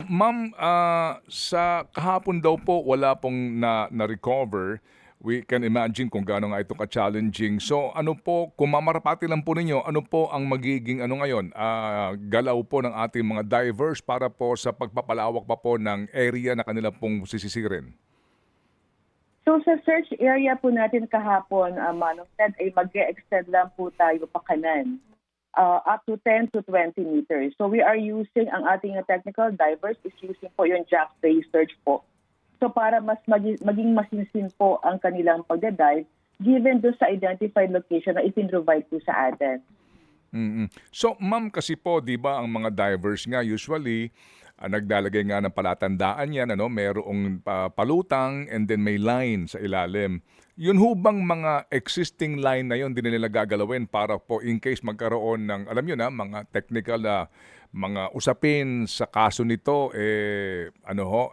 Ma'am, sa kahapon daw po wala pong na-recover. We can imagine kung gaano nga ito ka-challenging. So ano po, kung mamarapati lang po ninyo, ano po ang magiging ano ngayon, galaw po ng ating mga divers para po sa pagpapalawak pa po ng area na kanila pong sisisirin? So sa search area po natin kahapon, Manong Ted, ay mag-extend lang po tayo pa kanan, up to 10 to 20 meters. So we are using, ang ating technical divers is using po yung jack-based search po. So para mas maging masinsin po ang kanilang pagdadive, given do sa identified location na ipin-provide po sa atin. So ma'am, kasi po 'di ba ang mga divers nga usually, naglalagay nga ng palatandaan 'yan ano, mayroong palutang and then may line sa ilalim. Yun ho bang mga existing line na yun, 'di na nila gagalawin para po in case magkaroon ng alam niyo na mga technical na mga usapin sa kaso nito, ano ho,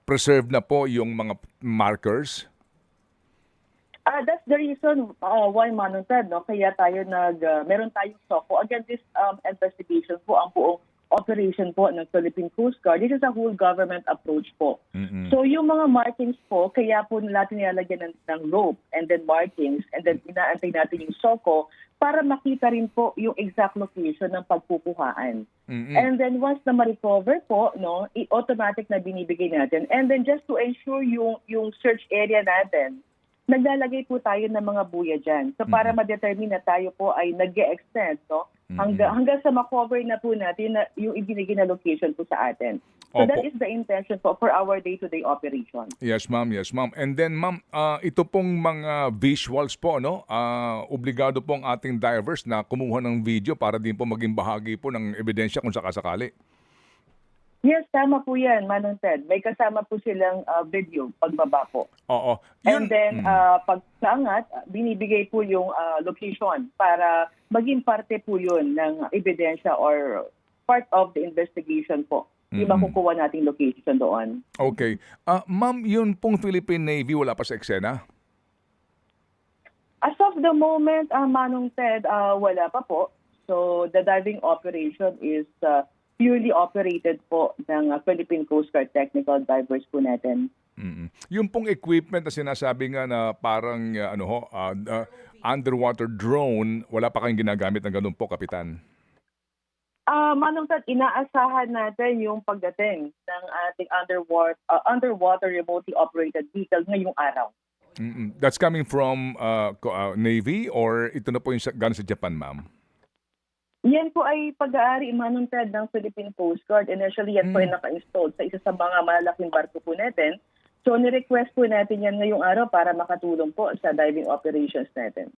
preserve na po yung mga markers? That's the reason why, Manong Ted, no? Kaya tayo meron tayong SOCO. Again, this investigation po, ang buong operation po ng Philippine Coast Guard, this is a whole government approach po. So yung mga markings po, kaya po natin nilalagyan ng rope and then markings and then inaantay natin yung SOCO para makita rin po yung exact location ng pagkukuhaan. And then once na ma-recover po, no, automatic na binibigay natin. And then just to ensure yung search area natin, naglalagay po tayo ng mga buya dyan. So para ma-determine na tayo po ay nag-extend, no? Hanggang sa ma-cover na po natin na yung ibinigay na location po sa atin. So Opo. that is the intention po for our day-to-day operation. Yes, ma'am. Yes, ma'am. And then, ma'am, ito pong mga visuals po, no? Obligado po ang ating divers na kumuha ng video para din po maging bahagi po ng ebidensya kung sakasakali. Yes, tama po yan, Manong Ted. May kasama po silang video pagbaba po. Oo. And then, pag saangat, binibigay po yung location para maging parte po yun ng ebidensya or part of the investigation po. Yung makukuha nating location doon. Okay. Ma'am, yun pong Philippine Navy wala pa sa eksena? As of the moment, Manong Ted, wala pa po. So the diving operation is purely operated po ng Philippine Coast Guard technical divers po natin. Yung pong equipment na sinasabi nga na parang underwater drone, wala pa kayong ginagamit ng ganun po, Kapitan? Manong Ted, inaasahan natin yung pagdating ng ating underwater remotely operated vehicle ngayong araw. That's coming from Navy or ito na po yung galing sa Japan, ma'am? Yan po ay pag-aari, Manong Ted, ng Philippine Coast Guard. Initially, yan po ay naka-installed sa isa sa mga malalaking barko po natin. So, ni-request po natin yan ngayong araw para makatulong po sa diving operations natin.